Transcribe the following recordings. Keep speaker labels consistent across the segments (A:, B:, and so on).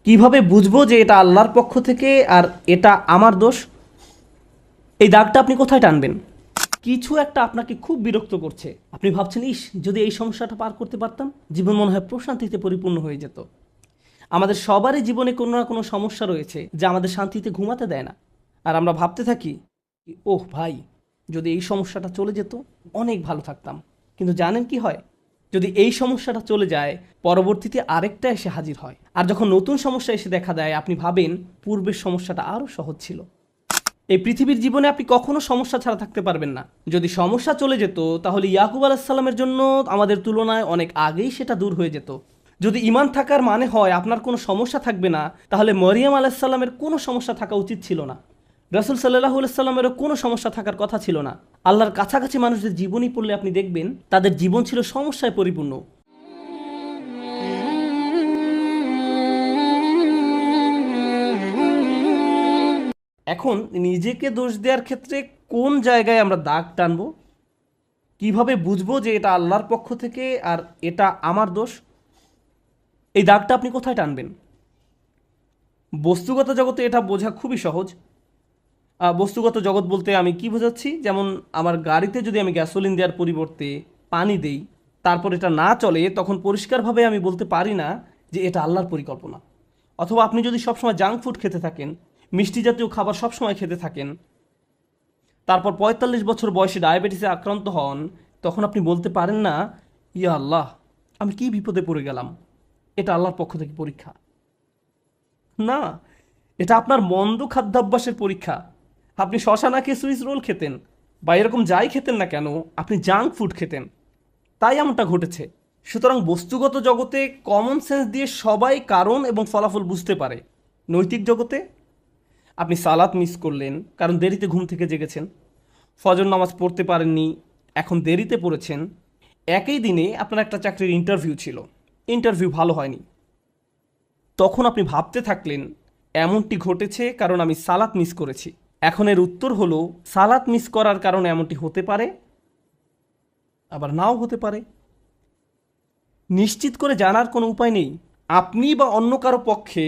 A: কিভাবে বুঝবো যে এটা আল্লাহর পক্ষ থেকে আর এটা আমার দোষ? এই দাগটা আপনি কোথায় টানবেন? কিছু একটা আপনাকে খুব বিরক্ত করছে, আপনি ভাবছেন, ইস, যদি এই সমস্যাটা পার করতে পারতাম জীবন মনে হয় প্রশান্তিতে পরিপূর্ণ হয়ে যেত। আমাদের সবারই জীবনে কোনো না কোনো সমস্যা রয়েছে যা আমাদের শান্তিতে ঘুমাতে দেয় না। আর আমরা ভাবতে থাকি, ওহ ভাই, যদি এই সমস্যাটা চলে যেত অনেক ভালো থাকতাম। কিন্তু জানেন কি হয়? যদি এই সমস্যাটা চলে যায়, পরবর্তীতে আরেকটা এসে হাজির হয়, আর যখন নতুন সমস্যা এসে দেখা দেয় আপনি ভাবেন পূর্বের সমস্যাটা আরও সহজ ছিল। এই পৃথিবীর জীবনে আপনি কখনো সমস্যা ছাড়া থাকতে পারবেন না। যদি সমস্যা চলে যেত তাহলে ইয়াকুব আলাইসাল্লামের জন্য আমাদের তুলনায় অনেক আগেই সেটা দূর হয়ে যেত। যদি ঈমান থাকার মানে হয় আপনার কোনো সমস্যা থাকবে না, তাহলে মরিয়ম আলাইসাল্লামের কোনো সমস্যা থাকা উচিত ছিল না। রাসূল সাল্লাল্লাহু আলাইহি সাল্লামেরও কোনো সমস্যা থাকার কথা ছিল না। আল্লাহর কাছাকাছি মানুষদের জীবনী পড়লে আপনি দেখবেন তাদের জীবন ছিল সমস্যায় পরিপূর্ণ। এখন নিজেকে দোষ দেওয়ার ক্ষেত্রে কোন জায়গায় আমরা দাগ টানবো? কিভাবে বুঝবো যে এটা আল্লাহর পক্ষ থেকে আর এটা আমার দোষ? এই দাগটা আপনি কোথায় টানবেন? বস্তুগত জগতে এটা বোঝা খুবই সহজ। বস্তুগত জগৎ বলতে আমি কি বোঝাচ্ছি, যেমন আমার গাড়িতে যদি আমি গ্যাসোলিন দেওয়ার পরিবর্তে পানি দেই, তারপর এটা না চলে, তখন পরিষ্কারভাবে আমি বলতে পারি না যে এটা আল্লাহর পরিকল্পনা। অথবা আপনি যদি সবসময় জাঙ্ক ফুড খেতে থাকেন, মিষ্টি জাতীয় খাবার সবসময় খেতে থাকেন, তারপর ৪৫ বছর বয়সে ডায়াবেটিসে আক্রান্ত হন, তখন আপনি বলতে পারেন না, ইয়া আল্লাহ, আমি কি বিপদে পড়ে গেলাম, এটা আল্লাহর পক্ষ থেকে পরীক্ষা। না, এটা আপনার মন্দ খাদ্যাভ্যাসের পরীক্ষা। আপনি শশা না খেয়ে সুইস রোল খেতেন, বা এরকম যাই খেতেন না কেন, আপনি জাঙ্ক ফুড খেতেন, তাই এমনটা ঘটেছে। সুতরাং বস্তুগত জগতে কমন সেন্স দিয়ে সবাই কারণ এবং ফলাফল বুঝতে পারে। নৈতিক জগতে আপনি সালাত মিস করলেন কারণ দেরিতে ঘুম থেকে জেগেছেন, ফজর নামাজ পড়তে পারেননি, এখন দেরিতে পড়েছেন। একই দিনে আপনার একটা চাকরির ইন্টারভিউ ছিল, ইন্টারভিউ ভালো হয়নি, তখন আপনি ভাবতে থাকলেন এমনটি ঘটেছে কারণ আমি সালাত মিস করেছি। এখন এর উত্তর হলো, সালাত মিস করার কারণে এমনটি হতে পারে, আবার নাও হতে পারে। নিশ্চিত করে জানার কোনো উপায় নেই। আপনি বা অন্য কারো পক্ষে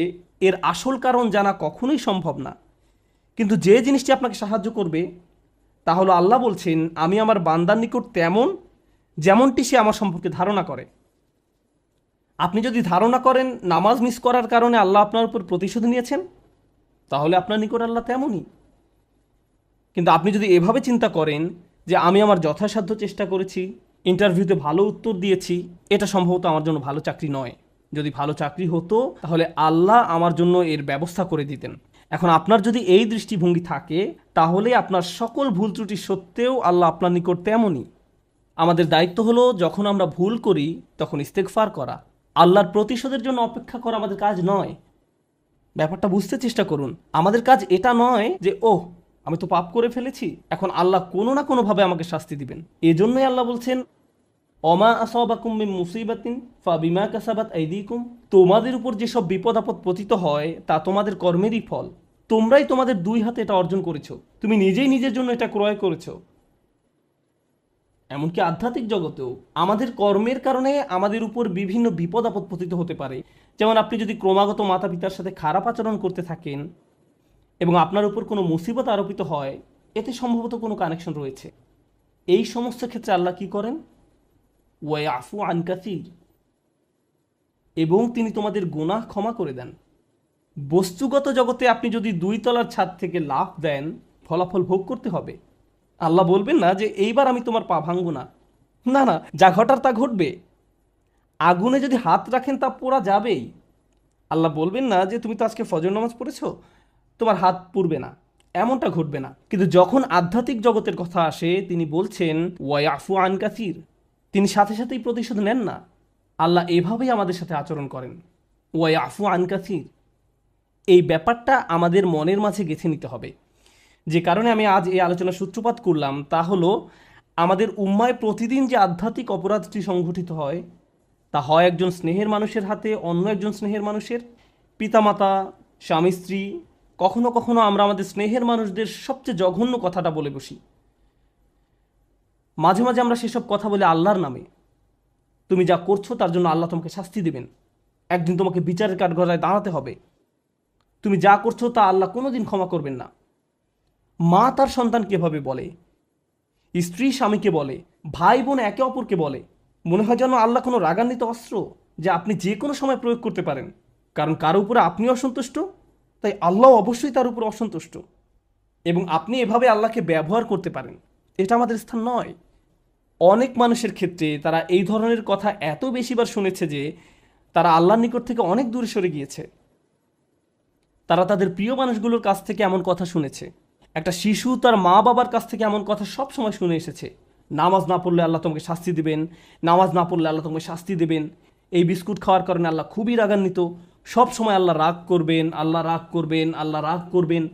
A: এর আসল কারণ জানা কখনোই সম্ভব না। কিন্তু যে জিনিসটি আপনাকে সাহায্য করবে তা হলো, আল্লাহ বলছেন, আমি আমার বান্দার নিকট তেমন যেমনটি সে আমার সম্পর্কে ধারণা করে। আপনি যদি ধারণা করেন নামাজ মিস করার কারণে আল্লাহ আপনার উপর প্রতিশোধ নিয়েছেন, তাহলে আপনার নিকট আল্লাহ তেমনই। কিন্তু আপনি যদি এভাবে চিন্তা করেন যে আমি আমার যথাসাধ্য চেষ্টা করেছি, ইন্টারভিউতে ভালো উত্তর দিয়েছি, এটা সম্ভবত আমার জন্য ভালো চাকরি নয়, যদি ভালো চাকরি হতো তাহলে আল্লাহ আমার জন্য এর ব্যবস্থা করে দিতেন। এখন আপনার যদি এই দৃষ্টিভঙ্গি থাকে, তাহলে আপনার সকল ভুল ত্রুটি সত্ত্বেও আল্লাহ আপনার নিকট তেমনই। আমাদের দায়িত্ব হলো যখন আমরা ভুল করি তখন ইস্তেগফার করা। আল্লাহর প্রতিশোধের জন্য অপেক্ষা করা আমাদের কাজ নয়। ব্যাপারটা বুঝতে চেষ্টা করুন। আমাদের কাজ এটা নয় যে, ওহ, আমি তো পাপ করে ফেলেছি, এখন আল্লাহ কোনো না কোনোভাবে আমাকে শাস্তি দিবেন। এজন্যই আল্লাহ বলছেন, অমা আসাবাকুম মিন মুসিবাতিন ফাবিমা কাসাবাত আইদিকুম, তোমাদের উপর যেসব বিপদ আপদ পতিত হয় তা তোমাদের কর্মেরই ফল। তোমরাই তোমাদের দুই হাতে এটা অর্জন করেছো, তুমি নিজেই নিজের জন্য এটা ক্রয় করেছো। এমনকি আধ্যাত্মিক জগতেও আমাদের কর্মের কারণে আমাদের উপর বিভিন্ন বিপদ আপদ পতিত হতে পারে। যেমন আপনি যদি ক্রমাগত মাতা পিতার সাথে খারাপ আচরণ করতে থাকেন এবং আপনার উপর কোনো মুসিবত আরোপিত হয়, এতে সম্ভবত কোনো কানেকশন রয়েছে। এই সমস্ত ক্ষেত্রে আল্লাহ কি করেন? ওয়াইফু আন কাসির, এবং তিনি তোমাদের গুনাহ ক্ষমা করে দেন। বস্তুগত জগতে আপনি যদি 2 তলার ছাদ থেকে লাফ দেন, ফলাফল ভোগ করতে হবে। আল্লাহ বলবেন না যে এইবার আমি তোমার পা ভাঙবো না। না না, যা ঘটার তা ঘটবে। আগুনে যদি হাত রাখেন তা পোড়া যাবেই। আল্লাহ বলবেন না যে তুমি তো আজকে ফজর নামাজ পড়েছো, তোমার হাত পুড়বে না, এমনটা ঘটবে না। কিন্তু যখন আধ্যাত্মিক জগতের কথা আসে, তিনি বলছেন ওয়াইফু আন কাসির, তিনি সাথে সাথেই প্রতিশোধ নেন না। আল্লাহ এভাবেই আমাদের সাথে আচরণ করেন, ওয়াইফু আন কাসির। এই ব্যাপারটা আমাদের মনের মাঝে গেঁথে নিতে হবে। যে কারণে আমি আজ এই আলোচনার সূত্রপাত করলাম তা হলো, আমাদের উম্মায় প্রতিদিন যে আধ্যাত্মিক অপরাধটি সংঘটিত হয়, তা হয় একজন স্নেহের মানুষের হাতে অন্য একজন স্নেহের মানুষের, পিতামাতা, স্বামী স্ত্রী। কখনো কখনো আমরা আমাদের স্নেহের মানুষদের সবচেয়ে জঘন্য কথাটা বলে বসি। মাঝে মাঝে আমরা সেসব কথা বলি আল্লাহর নামে। তুমি যা করছো তার জন্য আল্লাহ তোমাকে শাস্তি দেবেন। একদিন তোমাকে বিচারের কাঠগড়ায় দাঁড়াতে হবে। তুমি যা করছো তা আল্লাহ কোনোদিন ক্ষমা করবেন না। মা তার সন্তানকে এভাবে বলে, স্ত্রী স্বামীকে বলে, ভাই বোন একে অপরকে বলে। মনে হয় যেন আল্লাহ কোনো রাগান্বিত অস্ত্র যে আপনি যে কোনো সময় প্রয়োগ করতে পারেন। কারণ কারো উপরে আপনি অসন্তুষ্ট, তাই আল্লাহ অবশ্যই তার উপর অসন্তুষ্ট, এবং আপনি এভাবে আল্লাহকে ব্যবহার করতে পারেন। এটা আমাদের স্থান নয়। অনেক মানুষের ক্ষেত্রে তারা এই ধরনের কথা এত বেশিবার শুনেছে যে তারা আল্লাহর নিকট থেকে অনেক দূরে সরে গিয়েছে। তারা তাদের প্রিয় মানুষগুলোর কাছ থেকে এমন কথা শুনেছে। একটা শিশু তার মা বাবার কাছ থেকে এমন কথা সব সময় শুনে এসেছে, নামাজ না পড়লে আল্লাহ তোমাকে শাস্তি দেবেন, নামাজ না পড়লে আল্লাহ তোমাকে শাস্তি দেবেন, এই বিস্কুট খাওয়ার কারণে আল্লাহ খুবই রাগান্বিত, সব সময় আল্লাহ রাগ করবেন, আল্লাহ রাগ করবেন, আল্লাহ রাগ করবেন।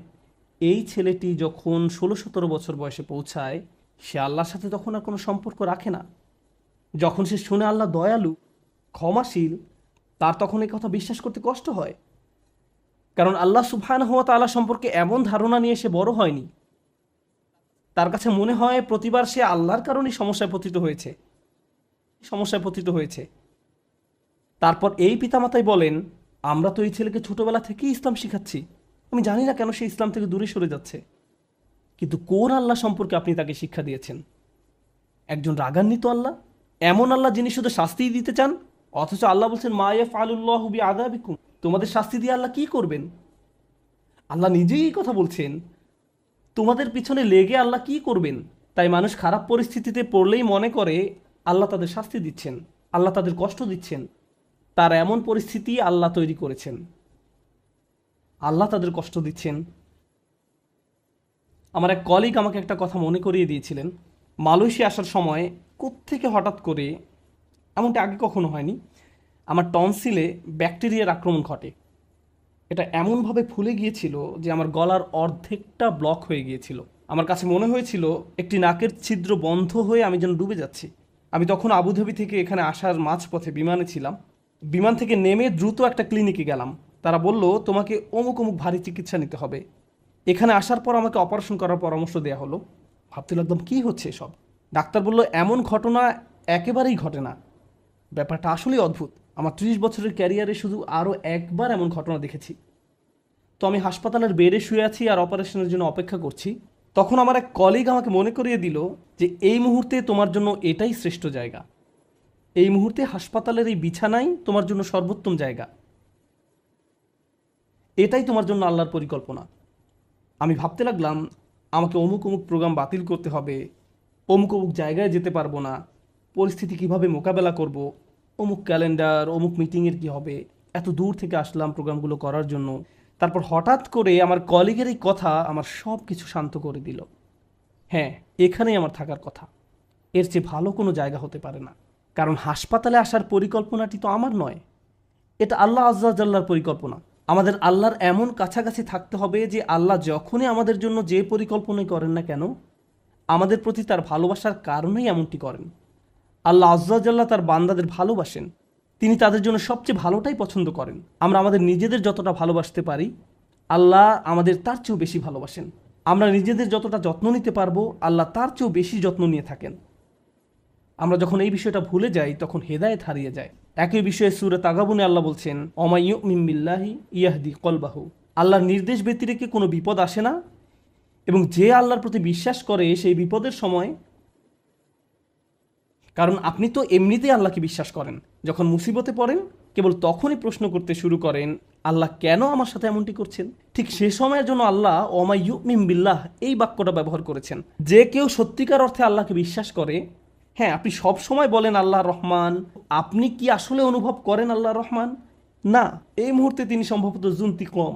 A: এই ছেলেটি যখন 16-17 বছর বয়সে পৌঁছায়, সে আল্লাহর সাথে তখন আর কোনো সম্পর্ক রাখে না। যখন সে শুনে আল্লাহ দয়ালু, ক্ষমাশীল, তার তখন এই কথা বিশ্বাস করতে কষ্ট হয়। কারণ আল্লাহ সুবহানাহু ওয়া তাআলা সম্পর্কে এমন ধারণা নিয়ে সে বড় হয়নি। তার কাছে মনে হয় প্রতিবার সে আল্লাহর কারণেই সমস্যায় পতিত হয়েছে। তারপর এই পিতামাতাই বলেন, আমরা তো এই ছেলেকে ছোটবেলা থেকেই ইসলাম শিখাচ্ছি, আমি জানি না কেন সে ইসলাম থেকে দূরে সরে যাচ্ছে। কিন্তু কোন আল্লাহ সম্পর্কে আপনি তাকে শিক্ষা দিয়েছেন? একজন রাগান্বিত আল্লাহ, এমন আল্লাহ যিনি শুধু শাস্তিই দিতে চান। অথচ আল্লাহ বলছেন, মা ইয়াফআলুল্লাহু বিআযাবিকুম, তোমাদের শাস্তি দিয়ে আল্লাহ কি করবেন? আল্লাহ নিজেই এই কথা বলছেন, তোমাদের পিছনে লেগে আল্লাহ কি করবেন? তাই মানুষ খারাপ পরিস্থিতিতে পড়লেই মনে করে আল্লাহ তাদের শাস্তি দিচ্ছেন, আল্লাহ তাদের কষ্ট দিচ্ছেন। তার এমন পরিস্থিতি আল্লাহ তৈরি করেছেন, আল্লাহ তাদের কষ্ট দিচ্ছেন। আমার এক কলিগ আমাকে একটা কথা মনে করিয়ে দিয়েছিলেন। মালয়েশিয়া আসার সময় কোত্থেকে হঠাৎ করে, এমনটা আগে কখনো হয়নি, আমার টনসিলে ব্যাকটেরিয়ার আক্রমণ ঘটে। এটা এমনভাবে ফুলে গিয়েছিল যে আমার গলার অর্ধেকটা ব্লক হয়ে গিয়েছিল। আমার কাছে মনে হয়েছিল একটি নাকের ছিদ্র বন্ধ হয়ে আমি যেন ডুবে যাচ্ছি। আমি তখন আবুধাবি থেকে এখানে আসার মাঝপথে বিমানে ছিলাম। বিমান থেকে নেমে দ্রুত একটা ক্লিনিকে গেলাম। তারা বলল, তোমাকে অমুক অমুক ভারী চিকিৎসা নিতে হবে। এখানে আসার পর আমাকে অপারেশন করার পরামর্শ দেওয়া হলো। ভাবতে লাগলাম, কী হচ্ছে এসব? ডাক্তার বলল, এমন ঘটনা একেবারেই ঘটে না। ব্যাপারটা আসলেই অদ্ভুত। আমার 30 বছরের ক্যারিয়ারে শুধু আরও একবার এমন ঘটনা দেখেছি। তো আমি হাসপাতালের বেডে শুয়ে আছি আর অপারেশনের জন্য অপেক্ষা করছি। তখন আমার এক কলিগ আমাকে মনে করিয়ে দিল যে এই মুহূর্তে তোমার জন্য এটাই শ্রেষ্ঠ জায়গা। এই মুহূর্তে হাসপাতালের এই বিছানাই তোমার জন্য সর্বোত্তম জায়গা। এটাই তোমার জন্য আল্লাহর পরিকল্পনা। আমি ভাবতে লাগলাম, আমাকে অমুক অমুক প্রোগ্রাম বাতিল করতে হবে, অমুক অমুক জায়গায় যেতে পারবো না, পরিস্থিতি কিভাবে মোকাবেলা করব, অমুক ক্যালেন্ডার, অমুক মিটিংয়ের কী হবে, এত দূর থেকে আসলাম প্রোগ্রামগুলো করার জন্য। তারপর হঠাৎ করে আমার কলিগের এই কথা আমার সব কিছু শান্ত করে দিল। হ্যাঁ, এখানেই আমার থাকার কথা, এর চেয়ে ভালো কোনো জায়গা হতে পারে না। কারণ হাসপাতালে আসার পরিকল্পনাটি তো আমার নয়, এটা আল্লাহ আজ্জা জাল্লার পরিকল্পনা। আমাদের আল্লাহর এমন কাছাকাছি থাকতে হবে যে আল্লাহ যখনই আমাদের জন্য যে পরিকল্পনাই করেন না কেন, আমাদের প্রতি তার ভালোবাসার কারণেই এমনটি করেন। আল্লাহ আজ্জা জাল্লাহ তার বান্দাদের ভালোবাসেন, তিনি তাদের জন্য সবচেয়ে ভালোটাই পছন্দ করেন। আমরা আমাদের নিজেদের যতটা ভালোবাসতে পারি, আল্লাহ আমাদের তার চেয়েও বেশি ভালোবাসেন। আমরা নিজেদের যতটা যত্ন নিতে পারবো, আল্লাহ তার চেয়েও বেশি যত্ন নিয়ে থাকেন। আমরা যখন এই বিষয়টা ভুলে যাই, তখন হেদায়েত হারিয়ে যায়। একই বিষয়ে সূরা তাগাবুনে আল্লাহ বলছেন, ওমা ইউমিন বিল্লাহি ইয়াহদি কলবাহু, আল্লাহর নির্দেশ ব্যতিরেকে কোনো বিপদ আসে না, এবং যে আল্লাহর প্রতি বিশ্বাস করে সেই বিপদের সময়, কারণ আপনি তো এমনিতেই আল্লাহকে বিশ্বাস করেন, যখন মুসিবতে পড়েন কেবল তখনই প্রশ্ন করতে শুরু করেন, আল্লাহ কেন আমার সাথে এমনটি করছেন? ঠিক সে সময়ের জন্য আল্লাহ ওমা ইউমিন বিল্লাহ এই বাক্যটা ব্যবহার করেছেন। যে কেউ সত্যিকার অর্থে আল্লাহকে বিশ্বাস করে, হ্যাঁ, আপনি সব সময় বলেন আল্লাহ রহমান, আপনি কি আসলে অনুভব করেন আল্লাহ রহমান? না, এই মুহূর্তে তিনি সম্ভবত জুন্তিকম,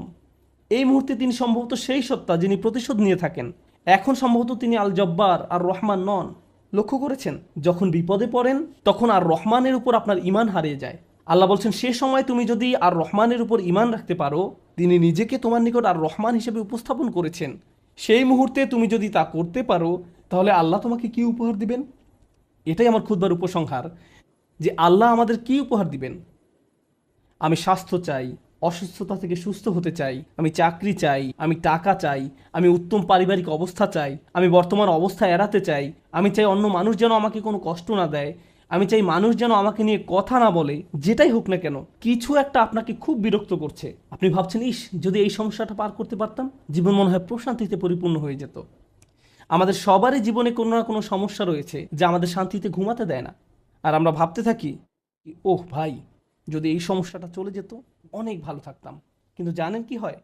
A: এই মুহূর্তে তিনি সম্ভবত সেই সত্তা যিনি প্রতিশোধ নিয়ে থাকেন। এখন সম্ভবত তিনি আল জব্বার আর রহমান নন। লক্ষ্য করেছেন, যখন বিপদে পড়েন তখন আর রহমানের উপর আপনার ঈমান হারিয়ে যায়। আল্লাহ বলছেন, সে সময় তুমি যদি আর রহমানের উপর ঈমান রাখতে পারো, তিনি নিজেকে তোমার নিকট আর রহমান হিসেবে উপস্থাপন করেছেন, সেই মুহূর্তে তুমি যদি তা করতে পারো, তাহলে আল্লাহ তোমাকে কি উপহার দিবেন? এটাই আমার খুতবার উপসংহার, যে আল্লাহ আমাদের কি উপহার দিবেন। আমি স্বাস্থ্য চাই, অসুস্থতা থেকে সুস্থ হতে চাই, আমি চাকরি চাই, আমি টাকা চাই, আমি উত্তম পারিবারিক অবস্থা চাই, আমি বর্তমান অবস্থা এড়াতে চাই, আমি চাই অন্য মানুষ যেন আমাকে কোনো কষ্ট না দেয়, আমি চাই মানুষ যেন আমাকে নিয়ে কথা না বলে, যেটাই হোক না কেন কিছু একটা আপনাকে খুব বিরক্ত করছে। আপনি ভাবছেন, ইস যদি এই সমস্যাটা পার করতে পারতাম, জীবন মনে হয় প্রশান্তিতে পরিপূর্ণ হয়ে যেত। আমাদের সবারই জীবনে কোনো না কোনো সমস্যা রয়েছে যা আমাদের শান্তিতে ঘুমাতে দেয় না। আর আমরা ভাবতে থাকি, ওহ ভাই, যদি এই সমস্যাটা চলে যেত অনেক ভালো থাকতাম। কিন্তু জানেন কি হয়,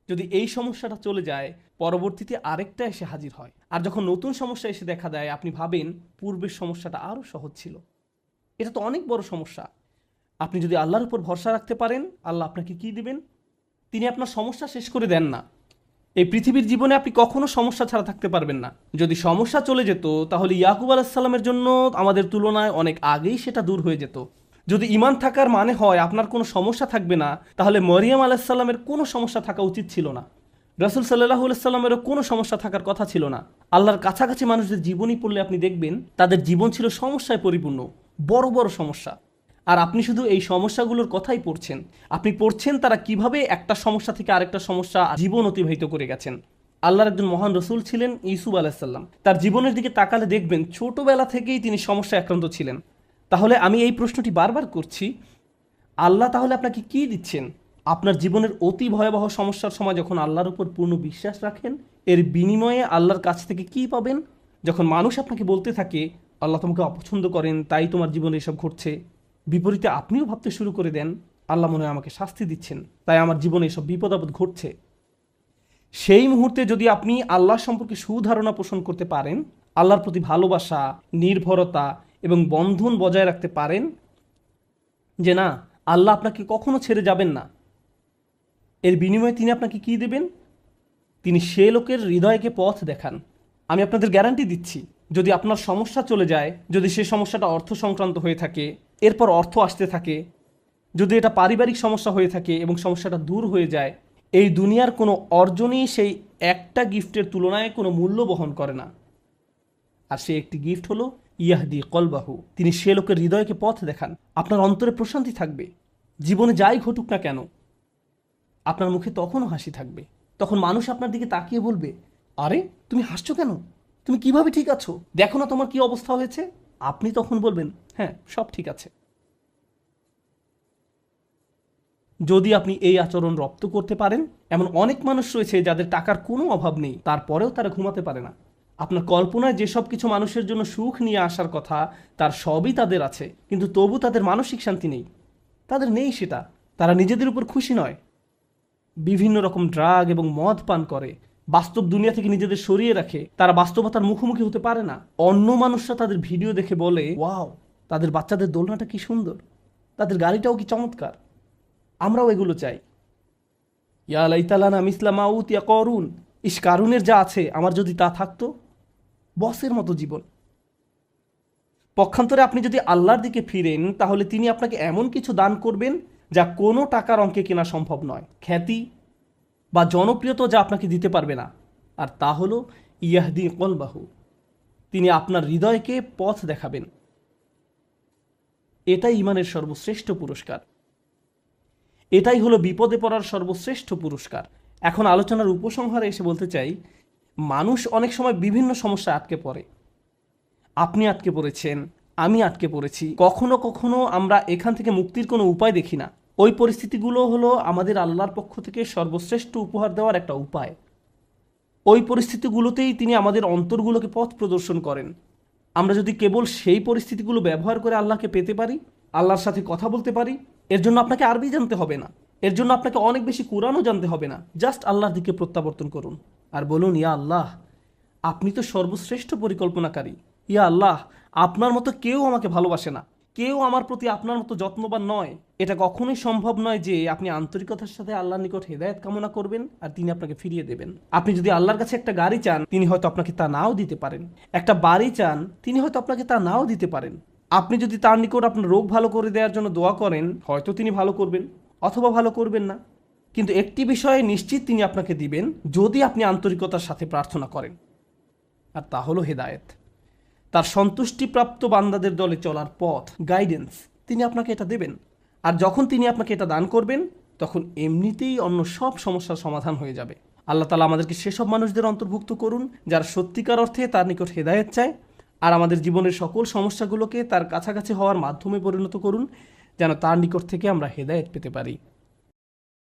A: যদি এই সমস্যাটা চলে যায় পরবর্তীতে আরেকটা এসে হাজির হয়। আর যখন নতুন সমস্যা এসে দেখা দেয় আপনি ভাবেন পূর্বের সমস্যাটা আরও সহজ ছিল। এটা তো অনেক বড় সমস্যা। আপনি যদি আল্লাহর উপর ভরসা রাখতে পারেন, আল্লাহ আপনাকে কি দিবেন? তিনি আপনার সমস্যা শেষ করে দেন না। এই পৃথিবীর জীবনে আপনি কখনো সমস্যা ছাড়া থাকতে পারবেন না। যদি সমস্যা চলে যেত তাহলে ইয়াকুব আলাইসাল্লামের জন্য আমাদের তুলনায় অনেক আগেই সেটা দূর হয়ে যেত। যদি ঈমান থাকার মানে হয় আপনার কোনো সমস্যা থাকবে না, তাহলে মরিয়ম আলাইসাল্লামের কোনো সমস্যা থাকা উচিত ছিল না। রাসূল সাল্লাল্লাহু আলাইহি সাল্লামেরও কোনো সমস্যা থাকার কথা ছিল না। আল্লাহর কাছাকাছি মানুষদের জীবনী পড়লে আপনি দেখবেন তাদের জীবন ছিল সমস্যায় পরিপূর্ণ, বড় বড় সমস্যা। আর আপনি শুধু এই সমস্যাগুলোর কথাই পড়ছেন। আপনি পড়ছেন তারা কিভাবে একটা সমস্যা থেকে আরেকটা সমস্যা জীবন অতিবাহিত করে গেছেন। আল্লাহর একজন মহান রসুল ছিলেন ইউসুফ আলাইসাল্লাম। তার জীবনের দিকে তাকালে দেখবেন ছোটবেলা থেকেই তিনি সমস্যায় আক্রান্ত ছিলেন। তাহলে আমি এই প্রশ্নটি বারবার করছি, আল্লাহ তাহলে আপনাকে কি দিচ্ছেন? আপনার জীবনের অতি ভয়াবহ সমস্যার সময় যখন আল্লাহর উপর পূর্ণ বিশ্বাস রাখেন, এর বিনিময়ে আল্লাহর কাছ থেকে কি পাবেন? যখন মানুষ আপনাকে বলতে থাকে আল্লাহ তোমাকে অপছন্দ করেন তাই তোমার জীবনে এসব ঘটছে, বিপরীতে আপনিও ভাবতে শুরু করে দেন আল্লাহ মনে হয় আমাকে শাস্তি দিচ্ছেন তাই আমার জীবনে এসব বিপদ আপদ ঘটছে। সেই মুহূর্তে যদি আপনি আল্লাহ সম্পর্কে সুধারণা পোষণ করতে পারেন, আল্লাহর প্রতি ভালোবাসা, নির্ভরতা এবং বন্ধন বজায় রাখতে পারেন যে না, আল্লাহ আপনাকে কখনো ছেড়ে যাবেন না, এর বিনিময়ে তিনি আপনাকে কি দেবেন? তিনি সে লোকের হৃদয়কে পথ দেখান। আমি আপনাদের গ্যারান্টি দিচ্ছি, যদি আপনার সমস্যা চলে যায়, যদি সে সমস্যাটা অর্থ সংক্রান্ত হয়ে থাকে, এরপর অর্থ আসতে থাকে, যদি এটা পারিবারিক সমস্যা হয়ে থাকে এবং সমস্যাটা দূর হয়ে যায়, এই দুনিয়ার কোনো অর্জনই সেই একটা গিফটের তুলনায় কোনো মূল্য বহন করে না। আর সে একটি গিফট হলো ইয়াহদি কলবাহু, তিনি সে লোকের হৃদয়কে পথ দেখান। আপনার অন্তরে প্রশান্তি থাকবে, জীবনে যাই ঘটুক না কেন আপনার মুখে তখনও হাসি থাকবে। তখন মানুষ আপনার দিকে তাকিয়ে বলবে, আরে তুমি হাসছো কেন? তুমি কিভাবে ঠিক আছো? দেখো না তোমার কি অবস্থা হয়েছে। আপনি তখন বলবেন, হ্যাঁ সব ঠিক আছে। যদি আপনি এই আচরণ রপ্ত করতে পারেন, এমন অনেক মানুষ রয়েছে যাদের টাকার কোনো অভাব নেই, তারপরেও তারা ঘুমাতে পারে না। আপনার কল্পনায় যেসব কিছু মানুষের জন্য সুখ নিয়ে আসার কথা তার সবই তাদের আছে, কিন্তু তবু তাদের মানসিক শান্তি নেই। তাদের নেই সেটা, তারা নিজেদের উপর খুশি নয়, বিভিন্ন রকম ড্রাগ এবং মদ পান করে, বাস্তব দুনিয়া থেকে নিজেদের সরিয়ে রাখে। তারা বাস্তবতার মুখোমুখি হতে পারে না। অন্য মানুষরা তাদের ভিডিও দেখে বলে, ওয়াও তাদের বাচ্চাদের দোলনাটা কি সুন্দর, তাদের গাড়িটাও কি চমৎকার, আমরাও এগুলো চাই। ইয়া লাইতালানা মিসলা মা উতিয়া করুন, ইস কারুনের যা আছে আমার যদি তা থাকতো। বসের মতো জীবন। পক্ষান্তরে আপনি যদি আল্লাহর দিকে ফিরেন, তাহলে তিনি আপনাকে এমন কিছু দান করবেন যা কোনো টাকার অঙ্কে কেনা সম্ভব নয়। খ্যাতি বা জনপ্রিয়তা যা আপনাকে দিতে পারবে না। আর তা হলো ইয়াহদি কলবাহু, তিনি আপনার হৃদয়কে পথ দেখাবেন। এটাই ইমানের সর্বশ্রেষ্ঠ পুরস্কার। এটাই হলো বিপদে পড়ার সর্বশ্রেষ্ঠ পুরস্কার। এখন আলোচনার উপসংহারে এসে বলতে চাই, মানুষ অনেক সময় বিভিন্ন সমস্যায় আটকে পড়ে। আপনি আটকে পড়েছেন, আমি আটকে পড়েছি। কখনো কখনো আমরা এখান থেকে মুক্তির কোনো উপায় দেখি না। ওই পরিস্থিতিগুলো হলো আমাদের আল্লাহর পক্ষ থেকে সর্বশ্রেষ্ঠ উপহার দেওয়ার একটা উপায়। ওই পরিস্থিতিগুলোতেই তিনি আমাদের অন্তরগুলোকে পথ প্রদর্শন করেন। আমরা যদি কেবল সেই পরিস্থিতিগুলো ব্যবহার করে আল্লাহকে পেতে পারি, আল্লাহর সাথে কথা বলতে পারি, এর জন্য আপনাকে আরবি জানতে হবে না, এর জন্য আপনাকে অনেক বেশি কোরআনও জানতে হবে না। জাস্ট আল্লাহর দিকে প্রত্যাবর্তন করুন আর বলুন, ইয়া আল্লাহ আপনি তো সর্বশ্রেষ্ঠ পরিকল্পনাকারী। ইয়া আল্লাহ আপনার মতো কেউ আমাকে ভালোবাসে না, কেউ আমার প্রতি আপনার মতো যত্নবান নয়। এটা কখনোই সম্ভব নয় যে আপনি আন্তরিকতার সাথে আল্লাহর নিকট হেদায়েত কামনা করবেন আর তিনি আপনাকে ফিরিয়ে দেবেন। আপনি যদি আল্লাহর কাছে একটা গাড়ি চান, তিনি হয়তো আপনাকে তা নাও দিতে পারেন। একটা বাড়ি চান, তিনি হয়তো আপনাকে তা নাও দিতে পারেন। আপনি যদি তার নিকট আপনার রোগ ভালো করে দেওয়ার জন্য দোয়া করেন, হয়তো তিনি ভালো করবেন অথবা ভালো করবেন না। কিন্তু একটি বিষয়ে নিশ্চিত তিনি আপনাকে দিবেন, যদি আপনি আন্তরিকতার সাথে প্রার্থনা করেন, আর তা হলো হেদায়েত। তার সন্তুষ্টিপ্রাপ্ত বান্দাদের দলে চলার পথ, গাইডেন্স, তিনি আপনাকে এটা দেবেন। আর যখন তিনি আপনাকে এটা দান করবেন, তখন এমনিতেই অন্য সব সমস্যার সমাধান হয়ে যাবে। আল্লাহ তাআলা আমাদেরকে সেসব মানুষদের অন্তর্ভুক্ত করুন যারা সত্যিকার অর্থে তার নিকট হেদায়েত চায় আর আমাদের জীবনের সকল সমস্যাগুলোকে তার কাছাকাছি হওয়ার মাধ্যমে পরিণত করুন, যেন তার নিকট থেকে আমরা হেদায়েত পেতে পারি।